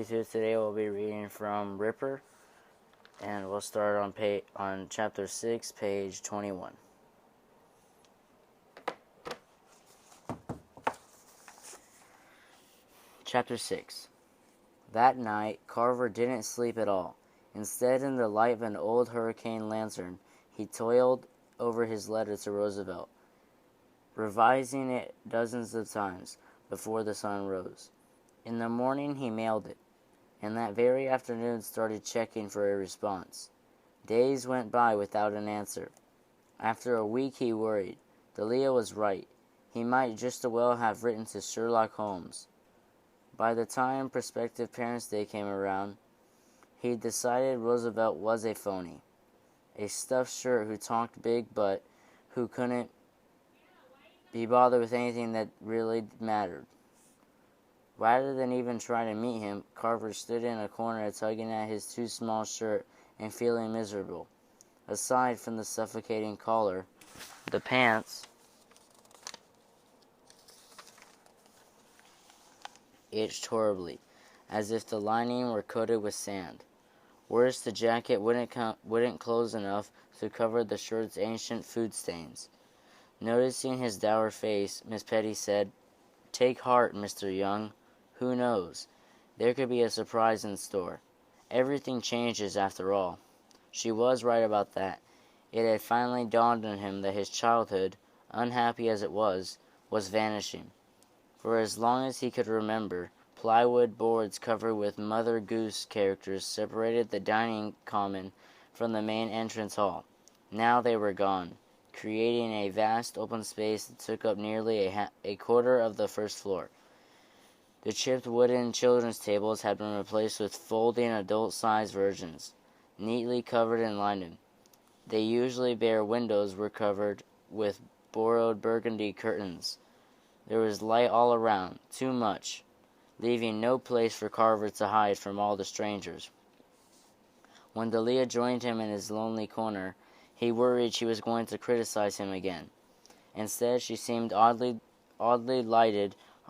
Today we'll be reading from Ripper, and we'll start on chapter 6, page 21. Chapter 6. That night, Carver didn't sleep at all. Instead, in the light of an old hurricane lantern, he toiled over his letter to Roosevelt, revising it dozens of times before the sun rose. In the morning, he mailed it, and that very afternoon started checking for a response. Days went by without an answer. After a week, he worried. Delia was right. He might just as well have written to Sherlock Holmes. By the time prospective Parents' Day came around, he decided Roosevelt was a phony, a stuffed shirt who talked big but who couldn't be bothered with anything that really mattered. Rather than even try to meet him, Carver stood in a corner tugging at his too small shirt and feeling miserable. Aside from the suffocating collar, the pants itched horribly, as if the lining were coated with sand. Worse, the jacket wouldn't close enough to cover the shirt's ancient food stains. Noticing his dour face, Miss Petty said, "Take heart, Mr. Young. Who knows? There could be a surprise in store. Everything changes after all." She was right about that. It had finally dawned on him that his childhood, unhappy as it was vanishing. For as long as he could remember, plywood boards covered with Mother Goose characters separated the dining common from the main entrance hall. Now they were gone, creating a vast open space that took up nearly a quarter of the first floor. The chipped wooden children's tables had been replaced with folding adult-sized versions, neatly covered and lined. The usually bare windows were covered with borrowed burgundy curtains. There was light all around, too much, leaving no place for Carver to hide from all the strangers. When Delia joined him in his lonely corner, he worried she was going to criticize him again. Instead, she seemed oddly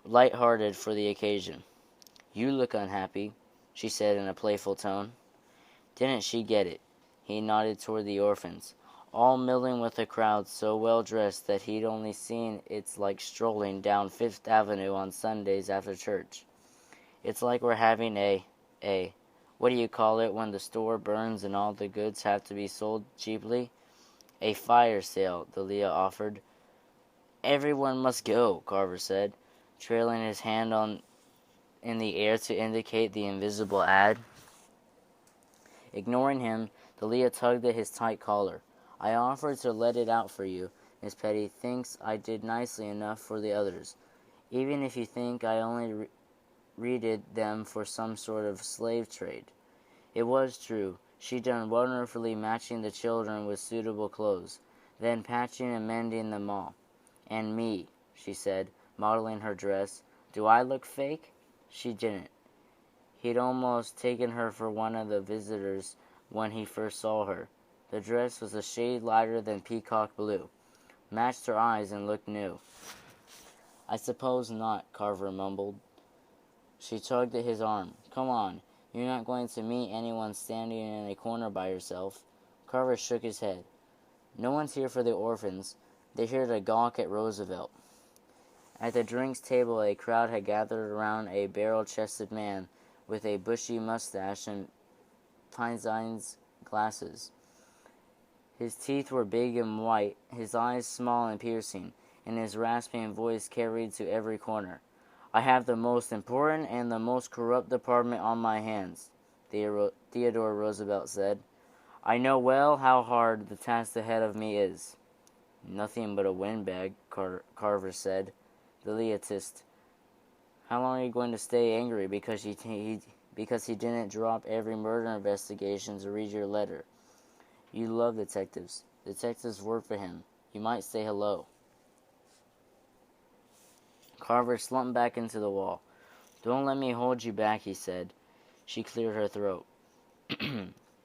light-hearted for the occasion. "You look unhappy," she said in a playful tone. Didn't she get it? He nodded toward the orphans, all milling with a crowd so well dressed that he'd only seen it's like strolling down Fifth Avenue on Sundays after church. "It's like we're having what do you call it when the store burns and all the goods have to be sold cheaply?" "A fire sale," Delia offered. "Everyone must go," Carver said, trailing his hand in the air to indicate the invisible ad. Ignoring him, Delia tugged at his tight collar. "I offered to let it out for you. Miss Petty thinks I did nicely enough for the others, even if you think I only readed them for some sort of slave trade." It was true. She'd done wonderfully matching the children with suitable clothes, then patching and mending them all. "And me," she said, modeling her dress. "Do I look fake?" She didn't. He'd almost taken her for one of the visitors when he first saw her. The dress was a shade lighter than peacock blue, matched her eyes, and looked new. "I suppose not," Carver mumbled. She tugged at his arm. "Come on. You're not going to meet anyone standing in a corner by yourself." Carver shook his head. "No one's here for the orphans. They're here to gawk at Roosevelt." At the drinks table, a crowd had gathered around a barrel-chested man with a bushy mustache and Pinzines glasses. His teeth were big and white, his eyes small and piercing, and his rasping voice carried to every corner. "I have the most important and the most corrupt department on my hands," Theodore Roosevelt said. "I know well how hard the task ahead of me is." "Nothing but a windbag," Carver said. Delia hissed. "How long are you going to stay angry because he didn't drop every murder investigation to read your letter? You love detectives. Detectives work for him. You might say hello." Carver slumped back into the wall. "Don't let me hold you back," he said. She cleared her throat.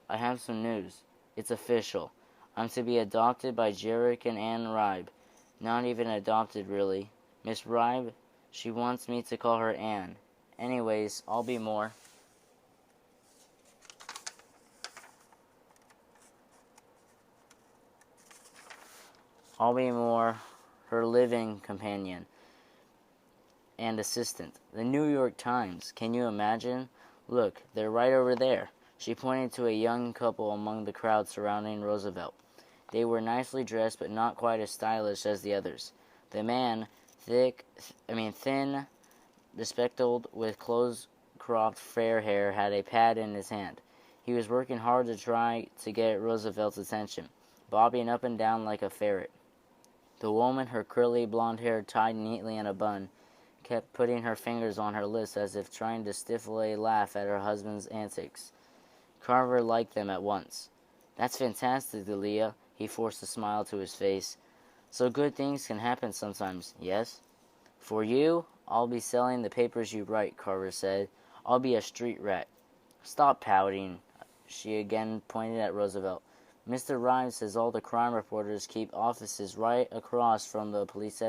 "I have some news. It's official. I'm to be adopted by Jarek and Ann Ribe. Not even adopted, really. Miss Ribe, she wants me to call her Ann. Anyways, I'll be more." I'll be more her living companion and assistant. The New York Times. Can you imagine? Look, they're right over there. She pointed to a young couple among the crowd surrounding Roosevelt. They were nicely dressed, but not quite as stylish as the others. The man, thin, bespectacled, with close-cropped fair hair, had a pad in his hand. He was working hard to try to get Roosevelt's attention, bobbing up and down like a ferret. The woman, her curly blonde hair tied neatly in a bun, kept putting her fingers on her lips as if trying to stifle a laugh at her husband's antics. Carver liked them at once. "That's fantastic, Delia." He forced a smile to his face. "So good things can happen sometimes, yes?" "For you, I'll be selling the papers you write," Carver said. "I'll be a street rat." "Stop pouting." She again pointed at Roosevelt. "Mr. Rives says all the crime reporters keep offices right across from the police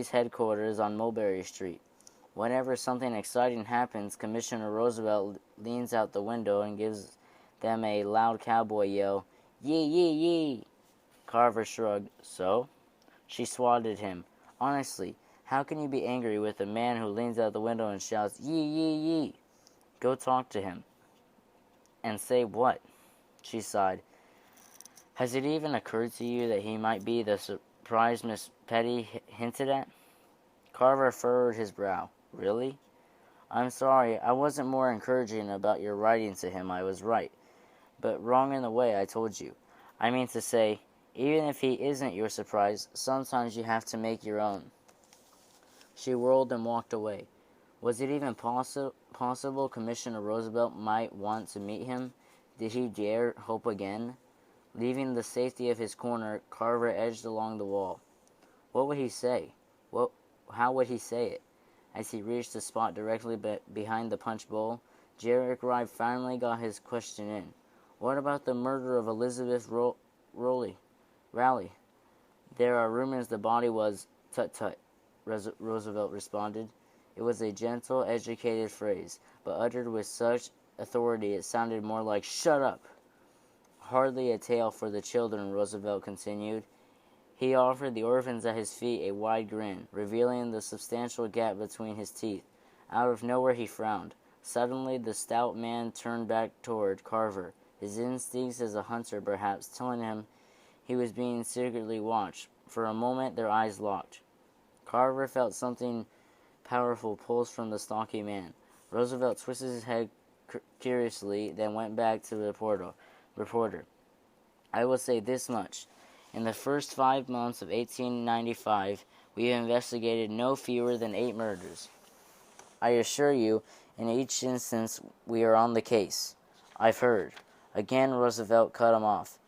headquarters on Mulberry Street. Whenever something exciting happens, Commissioner Roosevelt leans out the window and gives them a loud cowboy yell, 'Yee, yee, yee!'" Carver shrugged. "So?" She swatted him. "Honestly, how can you be angry with a man who leans out the window and shouts, 'Yee, yee, yee'? Go talk to him." "And say what?" She sighed. "Has it even occurred to you that he might be the surprise Miss Petty hinted at?" Carver furrowed his brow. "Really?" "I'm sorry, I wasn't more encouraging about your writing to him. I was right, but wrong in the way I told you. I mean to say, even if he isn't your surprise, sometimes you have to make your own." She whirled and walked away. Was it even possible Commissioner Roosevelt might want to meet him? Did he dare hope again? Leaving the safety of his corner, Carver edged along the wall. What would he say? How would he say it? As he reached the spot directly behind the punch bowl, Jerick Rive finally got his question in. "What about the murder of Elizabeth Raleigh? There are rumors the body was—" "Tut, tut," Roosevelt responded. It was a gentle, educated phrase, but uttered with such authority it sounded more like "shut up." "Hardly a tale for the children," Roosevelt continued. He offered the orphans at his feet a wide grin, revealing the substantial gap between his teeth. Out of nowhere he frowned. Suddenly the stout man turned back toward Carver, his instincts as a hunter perhaps telling him he was being secretly watched. For a moment their eyes locked. Carver felt something powerful pulse from the stocky man. Roosevelt twisted his head curiously, then went back to the reporter. "I will say this much. In the first 5 months of 1895, we have investigated no fewer than 8 murders. I assure you, in each instance, we are on the case." "I've heard." Again Roosevelt cut him off.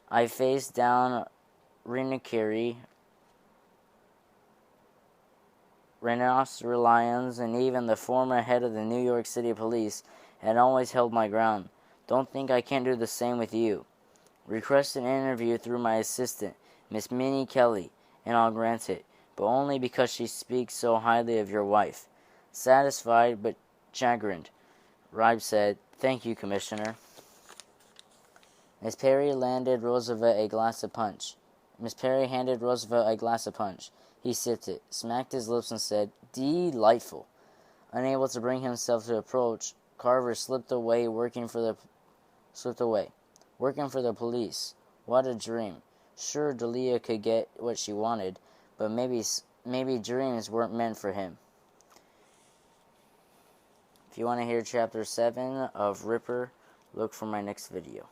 "I faced down Rhinocuri, Lyons, and even the former head of the New York City Police, and always held my ground. Don't think I can't do the same with you. Request an interview through my assistant, Miss Minnie Kelly, and I'll grant it, but only because she speaks so highly of your wife." Satisfied but chagrined, Ribe said, "Thank you, Commissioner." Miss Perry handed Roosevelt a glass of punch. He sipped it, smacked his lips, and said, "Delightful." Unable to bring himself to approach, Carver slipped away, working for the police. What a dream. Sure, Delia could get what she wanted, but maybe dreams weren't meant for him. If you want to hear Chapter 7 of Ripper, look for my next video.